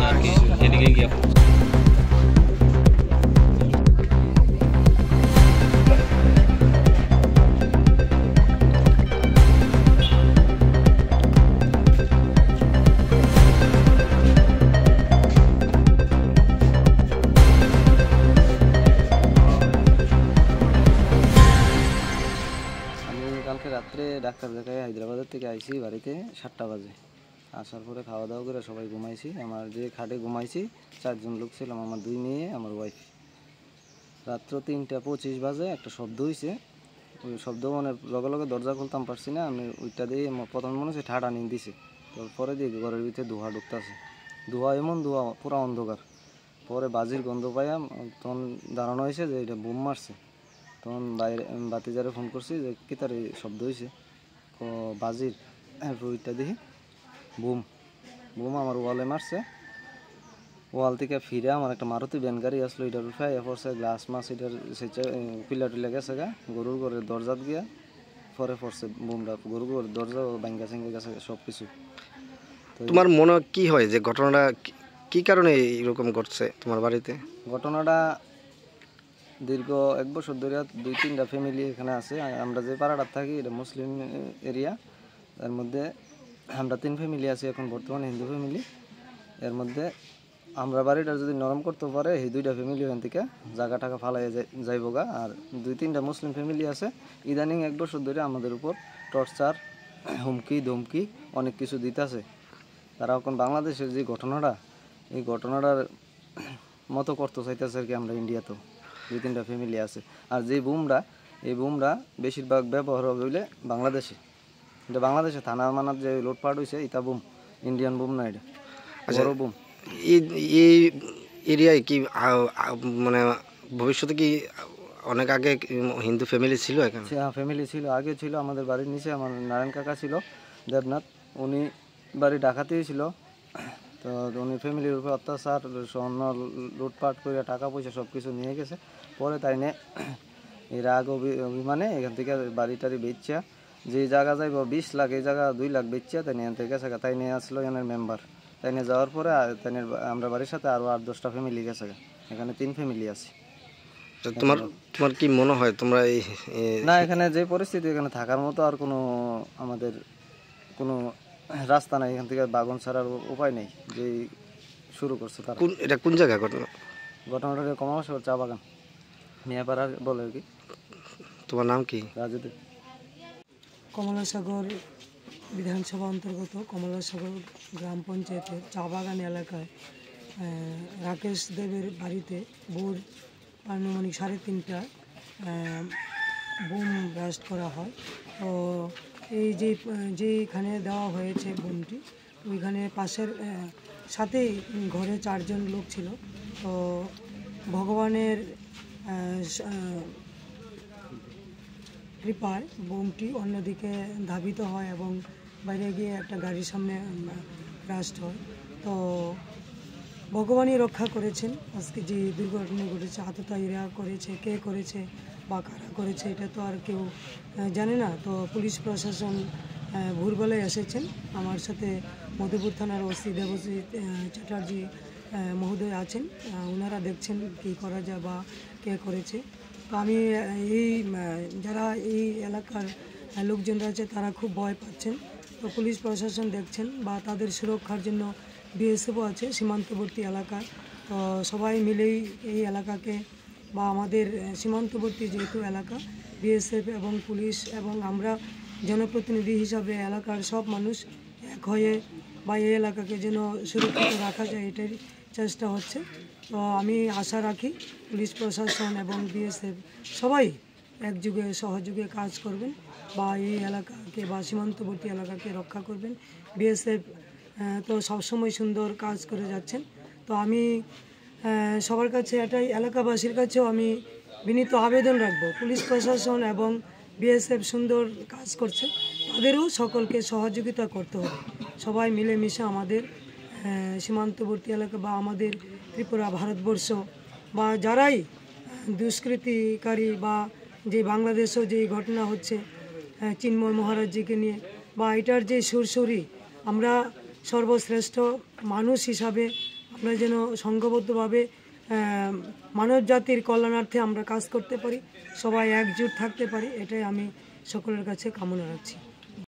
আর কি এদিকে গিয়ে কালকে রাত্রে ডাক্তার দেখায় হায়দ্রাবাদের থেকে আইছি বাড়িতে 7টা বাজে। আসার পরে খাওয়া দাওয়া করে সবাই ঘুমাইছি। আমার যে খাটে ঘুমাইছি 4 জন লোক ছিলাম, আমার 2 মেয়ে আমার ওয়াইফ। রাত্র 3:25 বাজে একটা শব্দ হয়েছে। ওই শব্দ মানে লগে লগে দরজা খুলতাম পারছি না আমি। ওইটা দিয়ে প্রথমে মনে হচ্ছে ঠাডা নিয়ে দিছে। তারপরে দিয়ে ঘরের ভিতরে ধোঁয়া ঢুকতেছে, ধোঁয়া এমন ধোঁয়া পুরো অন্ধকার। পরে বাজির গন্ধ পাইয়া তখন দাঁড়ানো হয়েছে যে এটা বোম মারছে। তখন বাইরে বাতিজারে ফোন করছি যে কি তার এই শব্দ হয়েছে বাজির। ওইটা দেখি বুম বুম আমার ওয়ালে মারছে। ওয়াল থেকে ফিরে আমার একটা মারুতি ভ্যান গাড়ি আসলো, এটার উঠে পড়ছে গ্লাস মাছ, এটার পিলা টিলা গেছে গা গরুর ঘরের দরজাত গিয়া পরে পড়ছে বুমটা। গরুর ঘরের দরজা ভাঙ্গা চেঙ্গে গেছে সব কিছু। তোমার মনে কি হয় যে ঘটনাটা কি কারণে এরকম ঘটছে তোমার বাড়িতে? ঘটনাটা দীর্ঘ 1 বছর ধরে 2-3টা ফ্যামিলি এখানে আছে। আমরা যে পাড়াটা থাকি এটা মুসলিম এরিয়া। এর মধ্যে আমরা 3 ফ্যামিলি আছি এখন বর্তমানে, হিন্দু ফ্যামিলি। এর মধ্যে আমরা বাড়িটা যদি নরম করতে পারে এই 2টা ফ্যামিলি ওখান থেকে জায়গা টাকা ফালাই যাইব গা। আর 2-3টা মুসলিম ফ্যামিলি আছে। ইদানিং 1 বছর ধরে আমাদের উপর টর্চার, হুমকি ধমকি অনেক কিছু দিতেছে। তারা এখন বাংলাদেশের যে ঘটনাটা এই ঘটনাটার মতো করতে চাইতেছে আর কি। আমরা ইন্ডিয়াতেও 2-3টা ফ্যামিলি আছে। আর যে বুমরা এই বুমরা বেশিরভাগ ব্যবহার হইলে বাংলাদেশে। এটা বাংলাদেশে থানা মানার যে লুটপাট হয়েছে এটা বুম, ইন্ডিয়ান বুম না, এটা বড় বুম। এই এরিয়ায় কি মানে ভবিষ্যতে কি অনেক আগে হিন্দু ফ্যামিলি ছিল এখানে? হ্যাঁ, ফ্যামিলি ছিল, আগে ছিল। আমাদের বাড়ির নিচে আমার নারায়ণ কাকা ছিল দেবনাথ, উনি বাড়ি ডাকাতেই ছিল। তো উনি ফ্যামিলির উপরে অত্যাচার, স্বর্ণ লুটপাট করে টাকা পয়সা সব কিছু নিয়ে গেছে। পরে তাই নিয়ে এই রাগ অভিমানে এখান থেকে বাড়ি টাড়ি বেচা, যে জায়গা যাইব 20 লাখ এই জায়গা 2 লাখ বেচা তাই নিয়ে থেকে গেছে। তাই নিয়ে আসলো এখানের মেম্বার। তাই নিয়ে যাওয়ার পরে তাই আমরা বাড়ির সাথে আরও 8-10টা ফ্যামিলি গেছে। এখানে 3 ফ্যামিলি আছে। তোমার কি মনে হয় তোমরা এই না, এখানে যে পরিস্থিতি এখানে থাকার মতো আর কোনো আমাদের কোনো রাস্তা নাই, এখান থেকে বাগন ছাড়ার উপায় নেই। যে শুরু করছে তারা। এটা কোন জায়গা ঘটনাটা? কমাশহর চা বাগান মিয়াপাড়া বলে আর কি। তোমার নাম কি? রাজুদেব। কমলাসাগর বিধানসভা অন্তর্গত কমলাসাগর গ্রাম পঞ্চায়েতের চা বাগান এলাকায় রাকেশ দেবের বাড়িতে ভোর আনুমানিক 3:30টায় বুম ব্লাস্ট করা হয়। তো এই যেখানে দেওয়া হয়েছে বুমটি, ওইখানে পাশের সাথেই ঘরে 4 জন লোক ছিল। তো ভগবানের কৃপায় বুমটি অন্যদিকে ধাবিত হয় এবং বাইরে গিয়ে একটা গাড়ির সামনে ব্লাস্ট হয়। তো ভগবানই রক্ষা করেছেন। আজকে যে দুর্ঘটনা ঘটেছে, আততায়ীরা করেছে, কে করেছে বা কারা করেছে এটা তো আর কেউ জানে না। তো পুলিশ প্রশাসন ভোরবেলায় এসেছেন। আমার সাথে মধুপুর থানার ওসি দেবজিৎ চ্যাটার্জি মহোদয় আছেন। ওনারা দেখছেন কী করা যায় বা কে করেছে। তো আমি যারা এই এলাকার লোকজনরা আছে তারা খুব ভয় পাচ্ছেন। তো পুলিশ প্রশাসন দেখছেন বা তাদের সুরক্ষার জন্য বিএসএফও আছে সীমান্তবর্তী এলাকায়। তো সবাই মিলেই এই এলাকাকে বা আমাদের সীমান্তবর্তী যেহেতু এলাকা, বিএসএফ এবং পুলিশ এবং আমরা জনপ্রতিনিধি হিসাবে এলাকার সব মানুষ এক হয়ে বা এই এলাকাকে যেন সুরক্ষিত রাখা যায় এটাই চেষ্টা হচ্ছে। তো আমি আশা রাখি পুলিশ প্রশাসন এবং বিএসএফ সবাই একযোগে সহযোগে কাজ করবেন বা এই এলাকাকে বা সীমান্তবর্তী এলাকাকে রক্ষা করবেন। বিএসএফ তো সবসময় সুন্দর কাজ করে যাচ্ছেন। তো আমি সবার কাছে এটাই, এলাকাবাসীর কাছেও আমি বিনীত আবেদন রাখবো, পুলিশ প্রশাসন এবং বিএসএফ সুন্দর কাজ করছে, তাদেরও সকলকে সহযোগিতা করতে হবে। সবাই মিলেমিশে আমাদের সীমান্তবর্তী এলাকা বা আমাদের ত্রিপুরা, ভারতবর্ষ বা যারাই দুষ্কৃতিকারী বা যে বাংলাদেশেও যে ঘটনা হচ্ছে চিন্ময় মহারাজজিকে নিয়ে বা এটার যে সুরসুরি আমরা সর্বশ্রেষ্ঠ মানুষ হিসাবে আমরা যেন সংঘবদ্ধভাবে মানব জাতির কল্যাণার্থে আমরা কাজ করতে পারি, সবাই একজোট থাকতে পারি, এটাই আমি সকলের কাছে কামনা রাখছি।